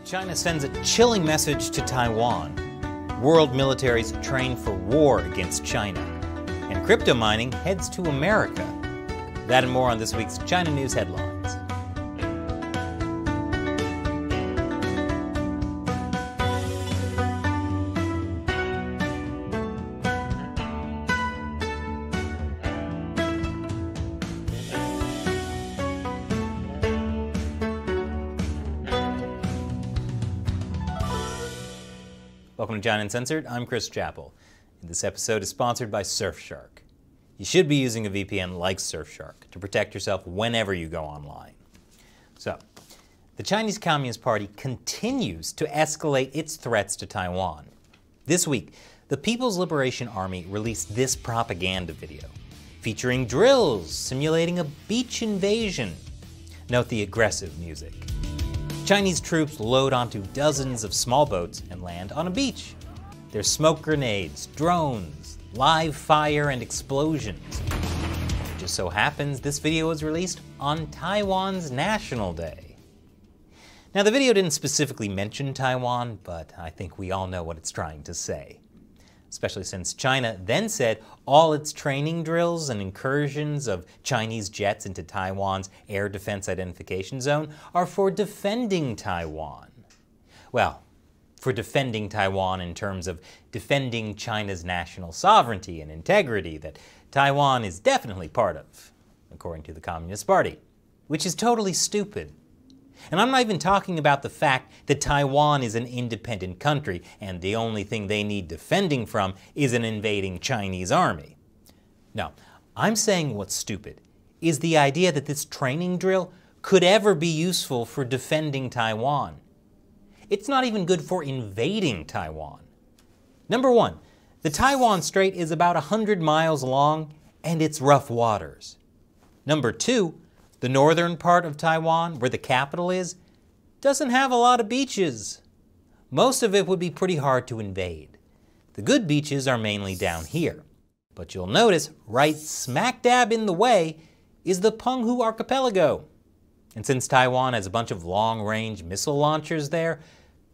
China sends a chilling message to Taiwan. World militaries train for war against China. And crypto mining heads to America. That and more on this week's China News Headlines. Welcome to China Uncensored. I'm Chris Chappell, and this episode is sponsored by Surfshark. You should be using a VPN like Surfshark to protect yourself whenever you go online. So, the Chinese Communist Party continues to escalate its threats to Taiwan. This week, the People's Liberation Army released this propaganda video, featuring drills simulating a beach invasion. Note the aggressive music. Chinese troops load onto dozens of small boats and land on a beach. There's smoke grenades, drones, live fire, and explosions. It just so happens this video was released on Taiwan's National Day. Now, the video didn't specifically mention Taiwan, but I think we all know what it's trying to say. Especially since China then said all its training drills and incursions of Chinese jets into Taiwan's air defense identification zone are for defending Taiwan. Well, for defending Taiwan in terms of defending China's national sovereignty and integrity that Taiwan is definitely part of, according to the Communist Party, which is totally stupid. And I'm not even talking about the fact that Taiwan is an independent country and the only thing they need defending from is an invading Chinese army. No, I'm saying what's stupid is the idea that this training drill could ever be useful for defending Taiwan. It's not even good for invading Taiwan. Number one, the Taiwan Strait is about 100 miles long and it's rough waters. Number two, the northern part of Taiwan, where the capital is, doesn't have a lot of beaches. Most of it would be pretty hard to invade. The good beaches are mainly down here. But you'll notice, right smack dab in the way is the Penghu Archipelago. And since Taiwan has a bunch of long-range missile launchers there,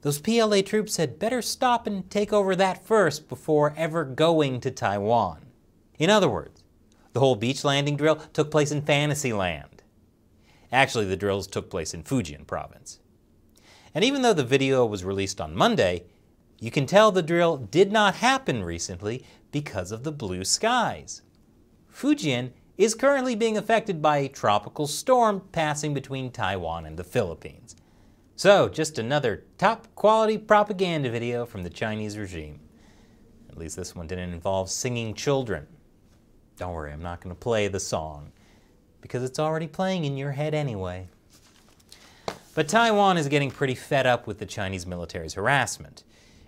those PLA troops had better stop and take over that first before ever going to Taiwan. In other words, the whole beach landing drill took place in Fantasyland. Actually, the drills took place in Fujian province. And even though the video was released on Monday, you can tell the drill did not happen recently because of the blue skies. Fujian is currently being affected by a tropical storm passing between Taiwan and the Philippines. So, just another top-quality propaganda video from the Chinese regime. At least this one didn't involve singing children. Don't worry, I'm not going to play the song, because it's already playing in your head anyway. But Taiwan is getting pretty fed up with the Chinese military's harassment,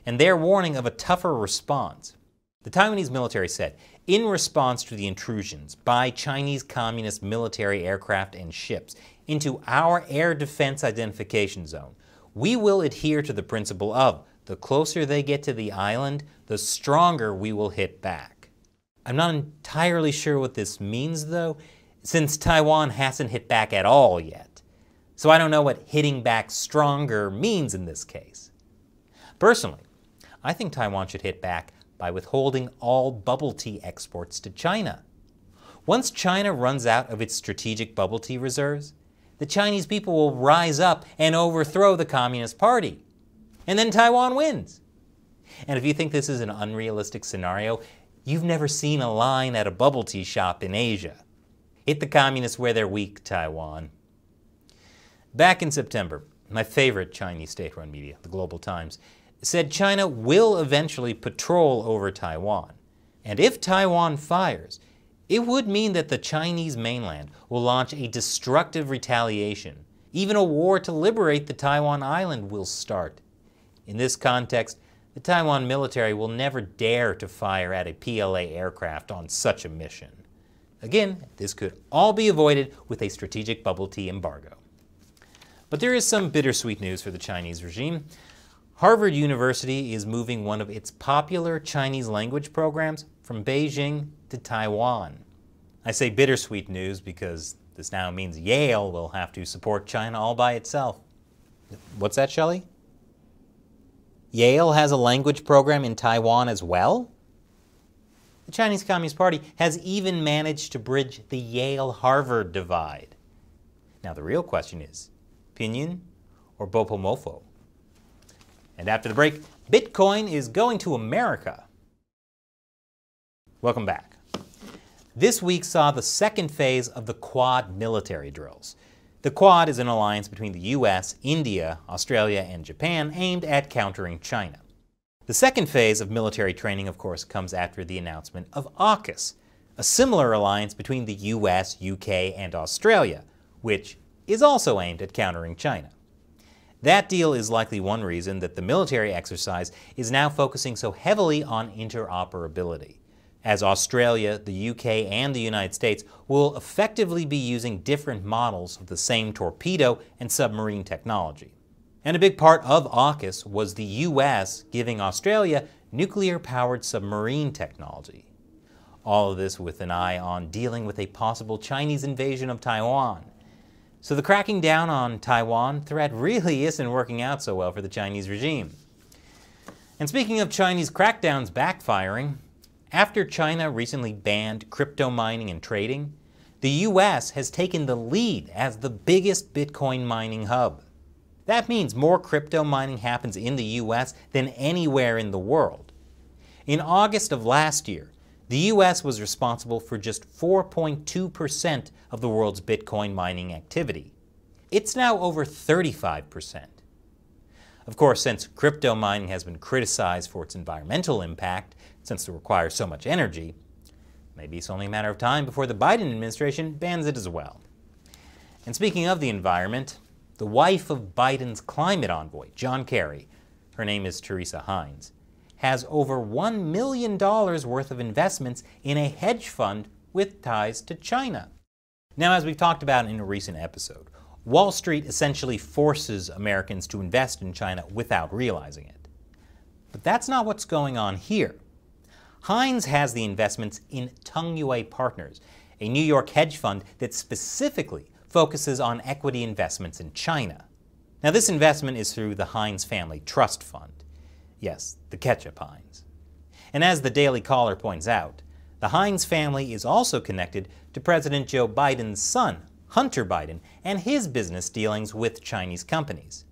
and they're warning of a tougher response. The Taiwanese military said, in response to the intrusions by Chinese Communist military aircraft and ships into our air defense identification zone, we will adhere to the principle of the closer they get to the island, the stronger we will hit back. I'm not entirely sure what this means, though, since Taiwan hasn't hit back at all yet. So I don't know what hitting back stronger means in this case. Personally, I think Taiwan should hit back by withholding all bubble tea exports to China. Once China runs out of its strategic bubble tea reserves, the Chinese people will rise up and overthrow the Communist Party. And then Taiwan wins. And if you think this is an unrealistic scenario, you've never seen a line at a bubble tea shop in Asia. Hit the communists where they're weak, Taiwan. Back in September, my favorite Chinese state-run media, the Global Times, said China will eventually patrol over Taiwan. And if Taiwan fires, it would mean that the Chinese mainland will launch a destructive retaliation. Even a war to liberate the Taiwan island will start. In this context, the Taiwan military will never dare to fire at a PLA aircraft on such a mission. Again, this could all be avoided with a strategic bubble tea embargo. But there is some bittersweet news for the Chinese regime. Harvard University is moving one of its popular Chinese language programs from Beijing to Taiwan. I say bittersweet news because this now means Yale will have to support China all by itself. What's that, Shelley? Yale has a language program in Taiwan as well? The Chinese Communist Party has even managed to bridge the Yale-Harvard divide. Now the real question is, pinyin or bopomofo? And after the break, Bitcoin is going to America. Welcome back. This week saw the second phase of the Quad military drills. The Quad is an alliance between the US, India, Australia, and Japan aimed at countering China. The second phase of military training, of course, comes after the announcement of AUKUS, a similar alliance between the US, UK, and Australia, which is also aimed at countering China. That deal is likely one reason that the military exercise is now focusing so heavily on interoperability, as Australia, the UK, and the United States will effectively be using different models of the same torpedo and submarine technology. And a big part of AUKUS was the US giving Australia nuclear-powered submarine technology. All of this with an eye on dealing with a possible Chinese invasion of Taiwan. So the cracking down on Taiwan threat really isn't working out so well for the Chinese regime. And speaking of Chinese crackdowns backfiring, after China recently banned crypto mining and trading, the US has taken the lead as the biggest Bitcoin mining hub. That means more crypto mining happens in the US than anywhere in the world. In August of last year, the US was responsible for just 4.2% of the world's Bitcoin mining activity. It's now over 35%. Of course, since crypto mining has been criticized for its environmental impact, since it requires so much energy, maybe it's only a matter of time before the Biden administration bans it as well. And speaking of the environment, the wife of Biden's climate envoy, John Kerry, her name is Teresa Heinz, has over $1 million worth of investments in a hedge fund with ties to China. Now, as we've talked about in a recent episode, Wall Street essentially forces Americans to invest in China without realizing it. But that's not what's going on here. Heinz has the investments in Tungyue Partners, a New York hedge fund that specifically focuses on equity investments in China. Now, this investment is through the Heinz Family Trust Fund. Yes, the ketchup Heinz. And as the Daily Caller points out, the Heinz family is also connected to President Joe Biden's son, Hunter Biden, and his business dealings with Chinese companies.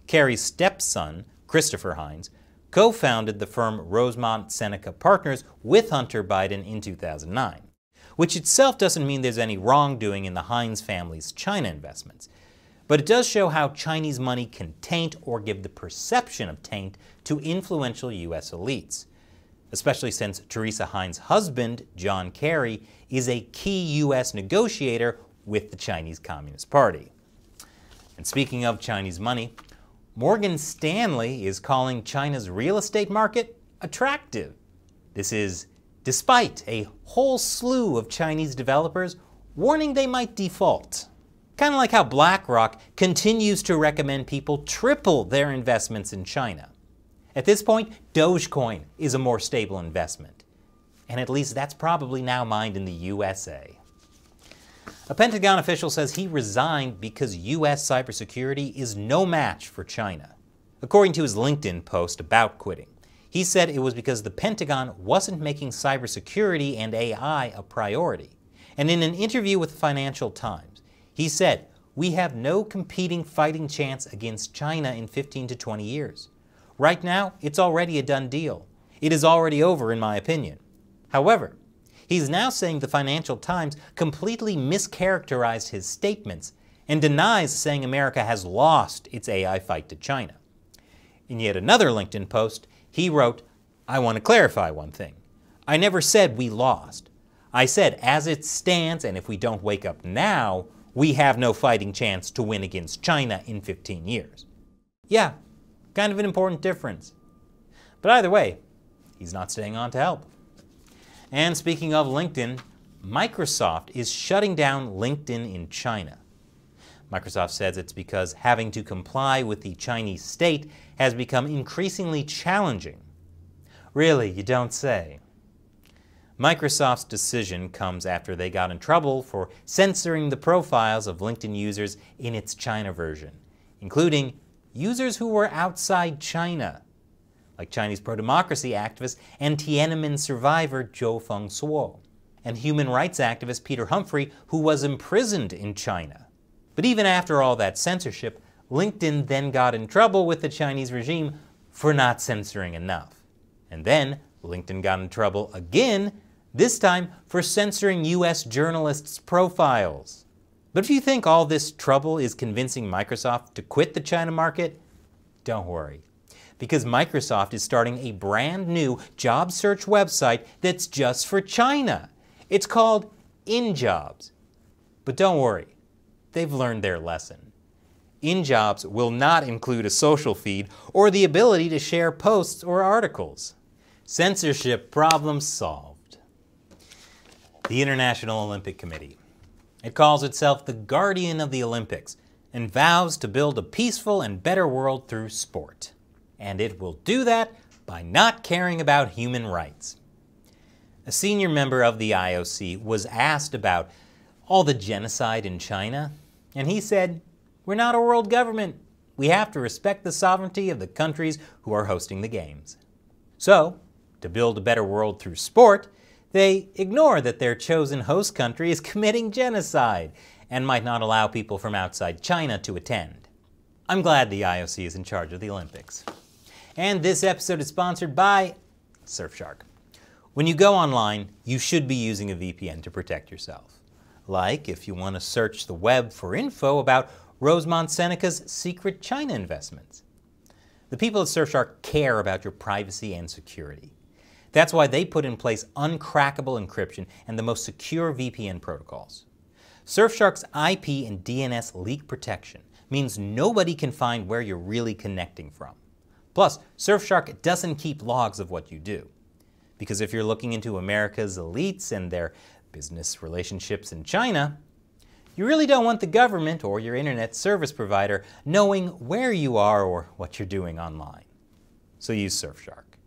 Kerry's stepson, Christopher Heinz, co-founded the firm Rosemont Seneca Partners with Hunter Biden in 2009. Which itself doesn't mean there's any wrongdoing in the Heinz family's China investments. But it does show how Chinese money can taint or give the perception of taint to influential US elites, especially since Teresa Heinz's husband, John Kerry, is a key US negotiator with the Chinese Communist Party. And speaking of Chinese money, Morgan Stanley is calling China's real estate market attractive. This is despite a whole slew of Chinese developers warning they might default. Kind of like how BlackRock continues to recommend people triple their investments in China. At this point, Dogecoin is a more stable investment. And at least that's probably now mined in the USA. A Pentagon official says he resigned because US cybersecurity is no match for China. According to his LinkedIn post about quitting, he said it was because the Pentagon wasn't making cybersecurity and AI a priority. And in an interview with the Financial Times, he said, "We have no competing fighting chance against China in 15 to 20 years. Right now, it's already a done deal. It is already over, in my opinion." However, he's now saying the Financial Times completely mischaracterized his statements and denies saying America has lost its AI fight to China. In yet another LinkedIn post, he wrote, "I want to clarify one thing. I never said we lost. I said as it stands, and if we don't wake up now, we have no fighting chance to win against China in 15 years. Yeah, kind of an important difference. But either way, he's not staying on to help. And speaking of LinkedIn, Microsoft is shutting down LinkedIn in China. Microsoft says it's because having to comply with the Chinese state has become increasingly challenging. Really, you don't say. Microsoft's decision comes after they got in trouble for censoring the profiles of LinkedIn users in its China version, including users who were outside China. like Chinese pro-democracy activist and Tiananmen survivor Zhou Fengsuo, and human rights activist Peter Humphrey, who was imprisoned in China. But even after all that censorship, LinkedIn then got in trouble with the Chinese regime for not censoring enough. And then LinkedIn got in trouble again, this time for censoring US journalists' profiles. But if you think all this trouble is convincing Microsoft to quit the China market, don't worry, because Microsoft is starting a brand new job search website that's just for China. It's called InJobs. But don't worry, they've learned their lesson. InJobs will not include a social feed or the ability to share posts or articles. Censorship problem solved. The International Olympic Committee. It calls itself the guardian of the Olympics and vows to build a peaceful and better world through sport. And it will do that by not caring about human rights. A senior member of the IOC was asked about all the genocide in China, and he said, "We're not a world government. We have to respect the sovereignty of the countries who are hosting the games." So, to build a better world through sport, they ignore that their chosen host country is committing genocide and might not allow people from outside China to attend. I'm glad the IOC is in charge of the Olympics. And this episode is sponsored by Surfshark. When you go online, you should be using a VPN to protect yourself. Like if you want to search the web for info about Rosemont Seneca's secret China investments. The people at Surfshark care about your privacy and security. That's why they put in place uncrackable encryption and the most secure VPN protocols. Surfshark's IP and DNS leak protection means nobody can find where you're really connecting from. Plus, Surfshark doesn't keep logs of what you do. Because if you're looking into America's elites and their business relationships in China, you really don't want the government or your internet service provider knowing where you are or what you're doing online. So use Surfshark.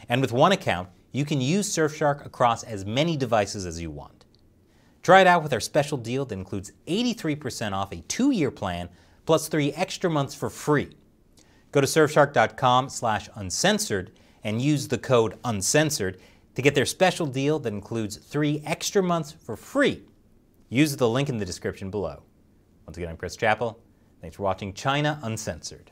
And with one account, you can use Surfshark across as many devices as you want. Try it out with our special deal that includes 83% off a 2-year plan plus 3 extra months for free. Go to surfshark.com/uncensored and use the code UNCENSORED to get their special deal that includes 3 extra months for free. Use the link in the description below. Once again, I'm Chris Chappell. Thanks for watching China Uncensored.